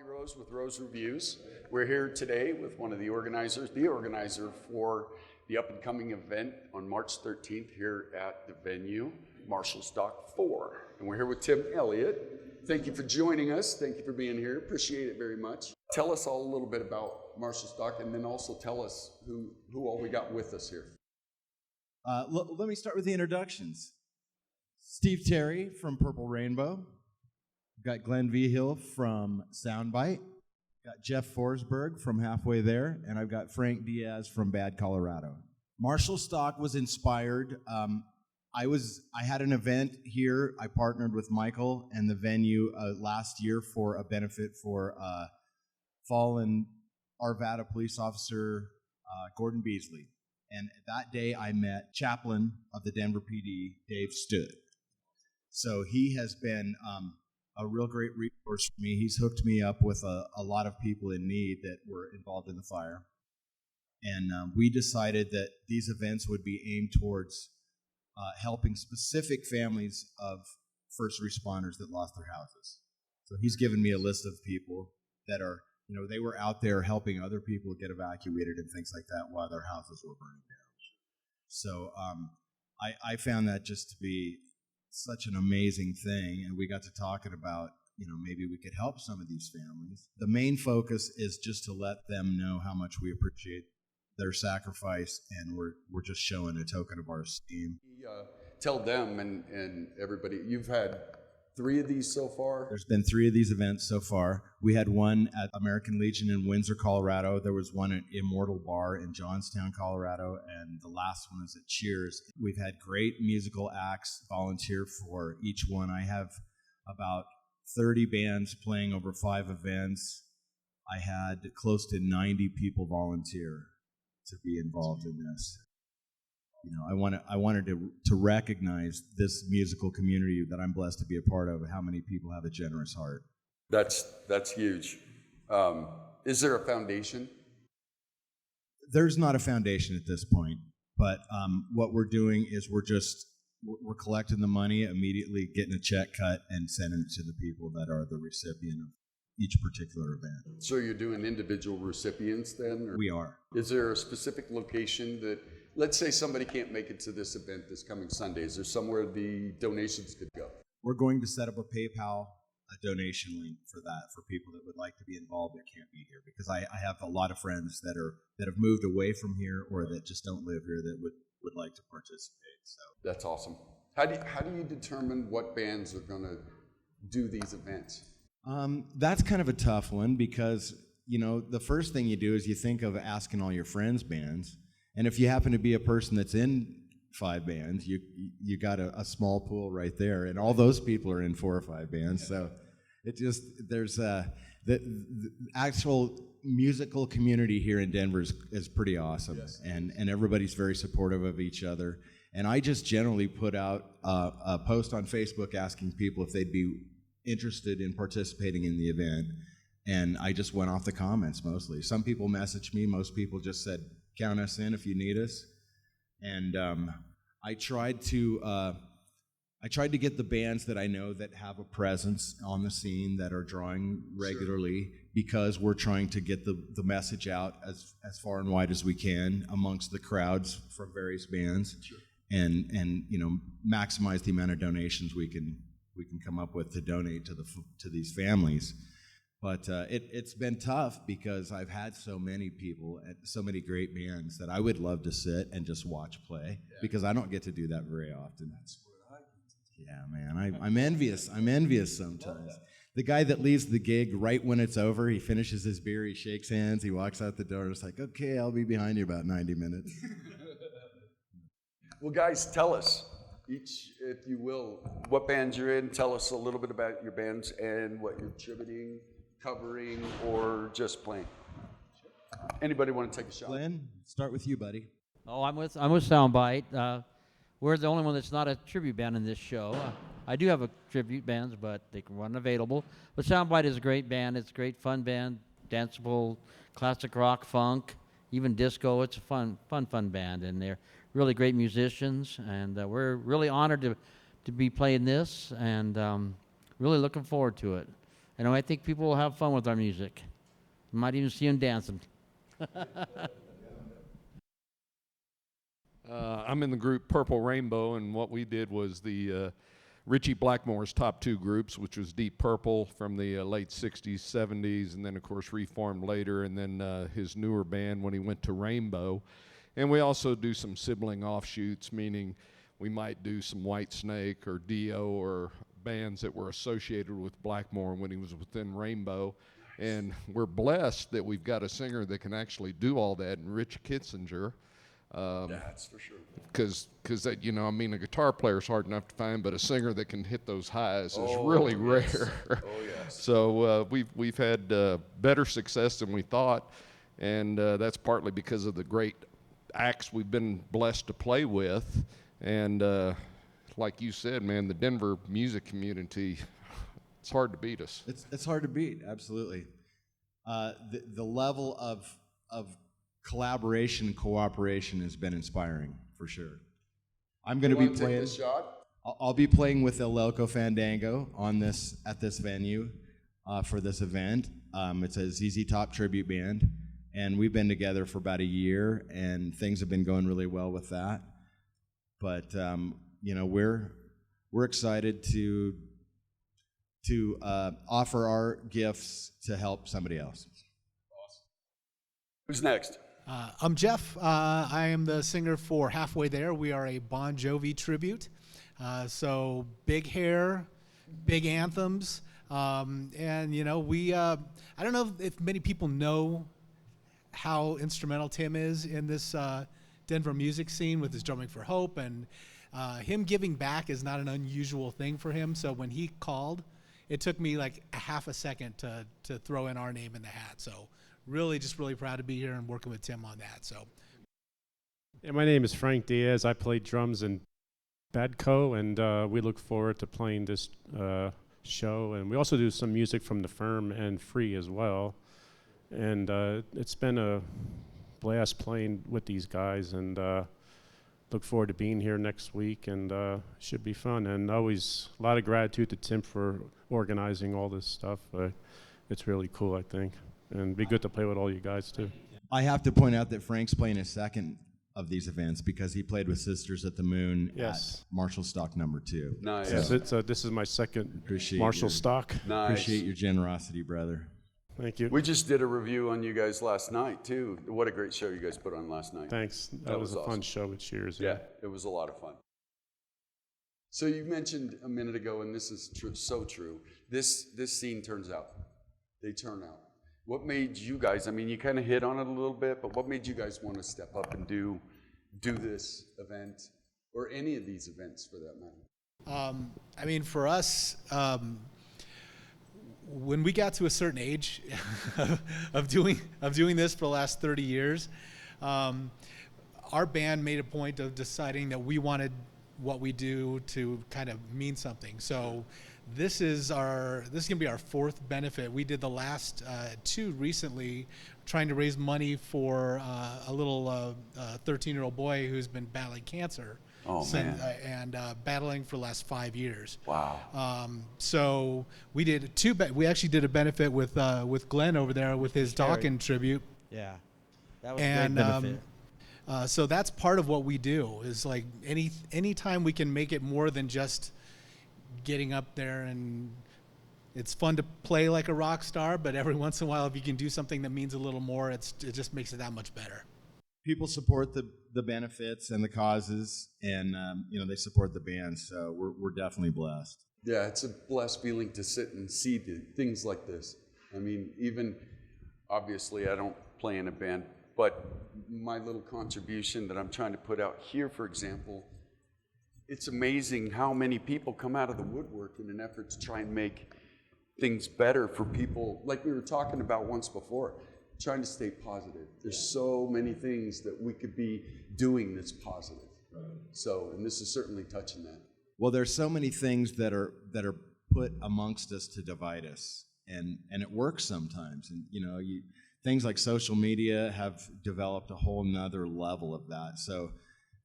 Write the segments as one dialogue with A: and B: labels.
A: Roze with Roze Reviews. We're here today with one of the organizer for the up-and-coming event on March 13th here at the venue, Marshall Stock 4. And we're here with Tim Elliott. Thank you for joining us. Thank you for being here. Appreciate it very much. Tell us all a little bit about Marshall Stock, and then also tell us who all we got with us here.
B: Let me start with the introductions. Steve Terry from Purple Rainbow. Got Glenn Vigil from Soundbite. Got Jeff Forsberg from Halfway There. And I've got Frank Diaz from Bad Colorado. Marshall Stock was inspired. I had an event here. I partnered with Michael and the venue last year for a benefit for fallen Arvada police officer Gordon Beasley. And that day I met chaplain of the Denver PD, Dave Stood. So he has been a real great resource for me. He's hooked me up with a lot of people in need that were involved in the fire. And we decided that these events would be aimed towards helping specific families of first responders that lost their houses. So he's given me a list of people that are, they were out there helping other people get evacuated and things like that while their houses were burning down. So I found that just to be such an amazing thing, and we got to talking about, maybe we could help some of these families. The main focus is just to let them know how much we appreciate their sacrifice, and we're just showing a token of our esteem.
A: Tell them and everybody, you've had 3 of these so far?
B: There's been 3 of these events so far. We had one at American Legion in Windsor, Colorado. There was one at Immortal Bar in Johnstown, Colorado, and the last one is at Cheers. We've had great musical acts volunteer for each one. I have about 30 bands playing over 5 events. I had close to 90 people volunteer to be involved in this. I wanted to recognize this musical community that I'm blessed to be a part of, how many people have a generous heart.
A: That's huge. Is there a foundation?
B: There's not a foundation at this point, but what we're doing is we're collecting the money, immediately getting a check cut and sending it to the people that are the recipient of each particular event.
A: So you're doing individual recipients then? Or
B: we are.
A: Is there a specific location that, let's say somebody can't make it to this event this coming Sunday, is there somewhere the donations could go?
B: We're going to set up a PayPal donation link for that, for people that would like to be involved that can't be here, because I have a lot of friends that have moved away from here or that just don't live here that would like to participate. So
A: that's awesome. How do you determine what bands are going to do these events?
B: That's kind of a tough one because, the first thing you do is you think of asking all your friends' bands. And if you happen to be a person that's in 5 bands, you got a small pool right there. And all those people are in 4 or 5 bands. So there's the actual musical community here in Denver is pretty awesome. Yes. And everybody's very supportive of each other. And I just generally put out a post on Facebook asking people if they'd be interested in participating in the event, and I just went off the comments mostly. Some people messaged me, most people just said, count us in if you need us. And I tried to get the bands that I know that have a presence on the scene that are drawing regularly, because we're trying to get the message out as far and wide as we can amongst the crowds from various bands, and maximize the amount of donations we can come up with to donate to these families. But it's been tough because I've had so many people and so many great bands that I would love to sit and just watch play, because I don't get to do that very often. That's what I do. Yeah, man, I'm envious. I'm envious sometimes. The guy that leaves the gig right when it's over, he finishes his beer, he shakes hands, he walks out the door, and it's like, okay, I'll be behind you about 90 minutes.
A: Well, guys, tell us, each, if you will, what bands you're in. Tell us a little bit about your bands and what you're contributing, covering, or just playing. Anybody want to take a shot?
B: Glenn, start with you, buddy.
C: Oh, I'm with Soundbite. We're the only one that's not a tribute band in this show. I do have a tribute bands, but they weren't available. But Soundbite is a great band. It's a great fun band, danceable, classic rock, funk, even disco. It's a fun band, and they're really great musicians. And we're really honored to be playing this, and really looking forward to it. and I think people will have fun with our music. You might even see them dancing.
D: I'm in the group Purple Rainbow, and what we did was the Richie Blackmore's top two groups, which was Deep Purple from the late 60s, 70s, and then, of course, reformed later, and then his newer band when he went to Rainbow. And we also do some sibling offshoots, meaning we might do some Whitesnake or Dio or bands that were associated with Blackmore when he was within Rainbow. And we're blessed that we've got a singer that can actually do all that, and Rich Kitzinger.
A: That's for sure.
D: Because that, I mean, a guitar player is hard enough to find, but a singer that can hit those highs is really rare.
A: Oh, yes.
D: So we've had better success than we thought, and that's partly because of the great acts we've been blessed to play with. And like you said, man, the Denver music community, it's hard to beat us.
B: It's hard to beat, absolutely. The level of collaboration and cooperation has been inspiring, for sure. I'm going to be playing.
A: Take this shot?
B: I'll be playing with the Loco Fandango at this venue for this event. It's a ZZ Top tribute band, and we've been together for about a year, and things have been going really well with that. But we're excited to offer our gifts to help somebody else.
A: Who's next?
E: I'm Jeff. I am the singer for Halfway There. We are a Bon Jovi tribute. So big hair, big anthems. And, we, I don't know if many people know how instrumental Tim is in this Denver music scene with his Drumming for Hope. And him giving back is not an unusual thing for him. So when he called, it took me like a half a second to throw in our name in the hat. So really proud to be here and working with Tim on that. So,
F: my name is Frank Diaz. I play drums in Badco, and we look forward to playing this show. And we also do some music from the firm and free as well. And it's been a blast playing with these guys, and look forward to being here next week, and should be fun. And always a lot of gratitude to Tim for organizing all this stuff. It's really cool, I think. And be good to play with all you guys, too.
B: I have to point out that Frank's playing his second of these events because he played with Sisters at the Moon at Marshall Stock number 2.
A: Nice.
F: Yes, this is my second Marshall Stock.
A: Nice.
B: Appreciate your generosity, brother.
F: Thank you.
A: We just did a review on you guys last night, too. What a great show you guys put on last night.
F: Thanks. That was a
A: awesome.
F: fun show with Cheers.
A: Yeah, it was a lot of fun. So you mentioned a minute ago, and this is true, so true, this scene turns out. They turn out. What made you guys, I mean, you kind of hit on it a little bit, but what made you guys want to step up and do this event, or any of these events for that matter?
E: I mean, for us, when we got to a certain age of doing this for the last 30 years, our band made a point of deciding that we wanted what we do to kind of mean something. So this is going to be our 4th benefit. We did the last 2 recently, trying to raise money for a little 13-year-old boy who's been battling cancer.
A: Oh, man.
E: And battling for the last 5 years.
A: Wow.
E: So we did we actually did a benefit with Glenn over there with his Dawkins tribute.
C: Yeah, that was a great benefit.
E: So that's part of what we do, is like any time we can make it more than just getting up there, and it's fun to play like a rock star, but every once in a while if you can do something that means a little more, it just makes it that much better.
B: People support the benefits and the causes, and they support the band, so we're definitely blessed.
A: Yeah, it's a blessed feeling to sit and see things like this. I mean, even, obviously I don't play in a band, but my little contribution that I'm trying to put out here, for example, it's amazing how many people come out of the woodwork in an effort to try and make things better for people, like we were talking about once before, trying to stay positive. There's so many things that we could be doing that's positive. So, and this is certainly touching that.
B: Well, there's so many things that are put amongst us to divide us, and it works sometimes. And things like social media have developed a whole nother level of that. So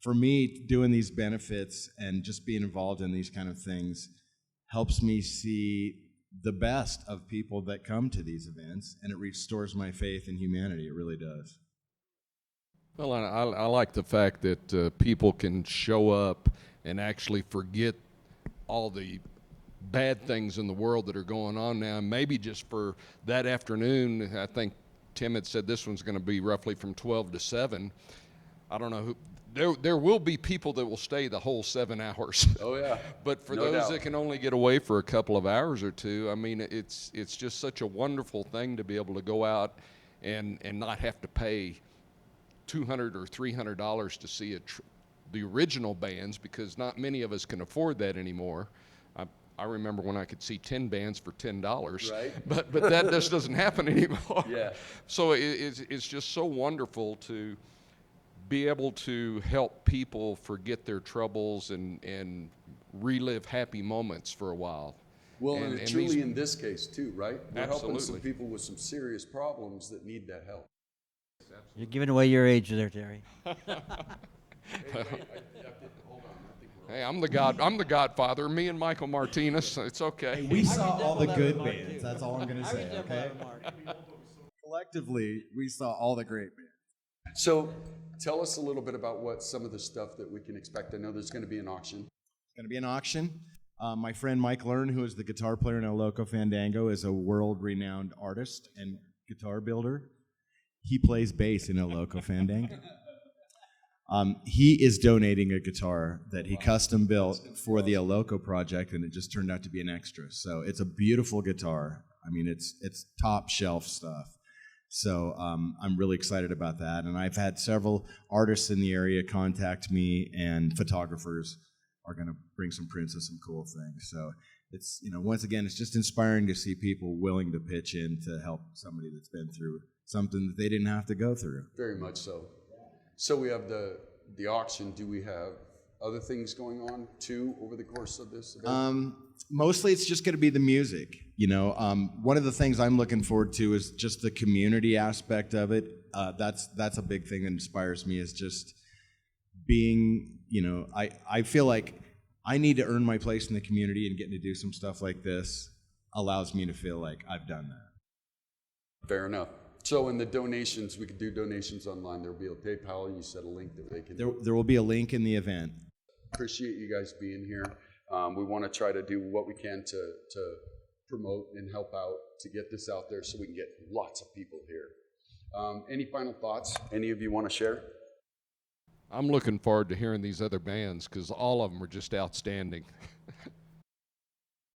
B: for me, doing these benefits and just being involved in these kind of things helps me see the best of people that come to these events, and it restores my faith in humanity. It really does.
D: Well, I like the fact that people can show up and actually forget all the bad things in the world that are going on now. Maybe just for that afternoon, I think Tim had said this one's going to be roughly from 12 to 7. I don't know who. There will be people that will stay the whole 7 hours.
A: Oh, yeah.
D: But for
A: No
D: those
A: doubt.
D: that can only get away for a couple of hours or two, I mean, it's just such a wonderful thing to be able to go out and not have to pay $200 or $300 to see the original bands, because not many of us can afford that anymore. I remember when I could see 10 bands for $10,
A: Right.
D: but that just doesn't happen anymore.
A: Yeah.
D: So it's just so wonderful to be able to help people forget their troubles and relive happy moments for a while.
A: Well, and
D: and
A: truly
D: these-
A: in this case too, right? We're helping some
D: Absolutely.
A: people with some serious problems that need that help.
C: You're giving away your age there, Terry.
D: Hey, I'm the Godfather. Me and Michael Martinez. It's okay.
B: We saw all the good bands. That's all I'm going to say, okay? Collectively, we saw all the great bands.
A: So tell us a little bit about what some of the stuff that we can expect. I know there's going to be an auction.
B: It's going to be an auction. My friend Mike Learn, who is the guitar player in El Loco Fandango, is a world-renowned artist and guitar builder. He plays bass in El Loco Fandango. He is donating a guitar that he custom built for the El Loco project, and it just turned out to be an extra. So it's a beautiful guitar. I mean, it's top shelf stuff. So I'm really excited about that. And I've had several artists in the area contact me, and photographers are going to bring some prints of some cool things. So it's, once again, it's just inspiring to see people willing to pitch in to help somebody that's been through something that they didn't have to go through.
A: Very much so. So we have the auction. Do we have other things going on too over the course of this event?
B: Mostly it's just going to be the music. One of the things I'm looking forward to is just the community aspect of it. That's a big thing that inspires me, is just being, I feel like I need to earn my place in the community, and getting to do some stuff like this allows me to feel like I've done that.
A: Fair enough. So in the donations, we could do donations online. There'll be a PayPal. You said a link that they can.
B: There will be a link in the event.
A: Appreciate you guys being here. We want to try to do what we can to promote and help out to get this out there so we can get lots of people here. Any final thoughts? Any of you want to share?
D: I'm looking forward to hearing these other bands, because all of them are just outstanding.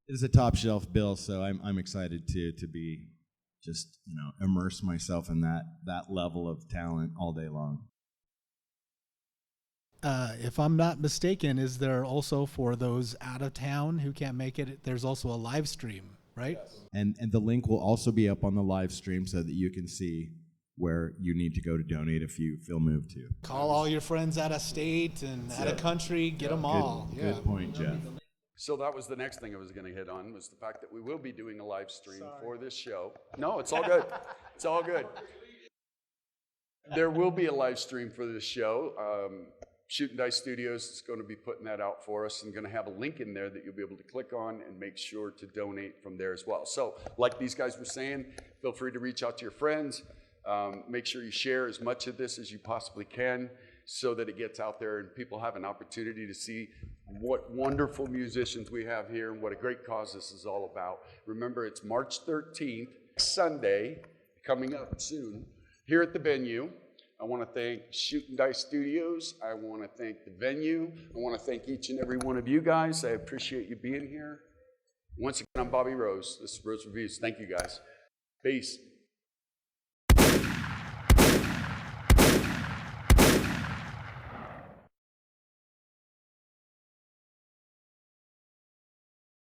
B: It is a top shelf bill, so I'm excited to be just immerse myself in that level of talent all day long.
E: If I'm not mistaken, is there also, for those out of town who can't make it, there's also a live stream, right?
B: And the link will also be up on the live stream so that you can see where you need to go to donate if you feel moved to.
E: Call all your friends out of state and out of country, get them all.
B: Good point, Jeff.
A: So that was the next thing I was going to hit on, was the fact that we will be doing a live stream for this show. No, it's all good. It's all good. There will be a live stream for this show. Shoot and Dice Studios is going to be putting that out for us, and going to have a link in there that you'll be able to click on and make sure to donate from there as well. So like these guys were saying, feel free to reach out to your friends. Make sure you share as much of this as you possibly can, so that it gets out there and people have an opportunity to see what wonderful musicians we have here and what a great cause this is all about. Remember, it's March 13th, Sunday, coming up soon, here at the venue. I want to thank Shoot and Dice Studios. I want to thank the venue. I want to thank each and every one of you guys. I appreciate you being here. Once again, I'm Bobby Roze. This is Roze Reviews. Thank you, guys. Peace.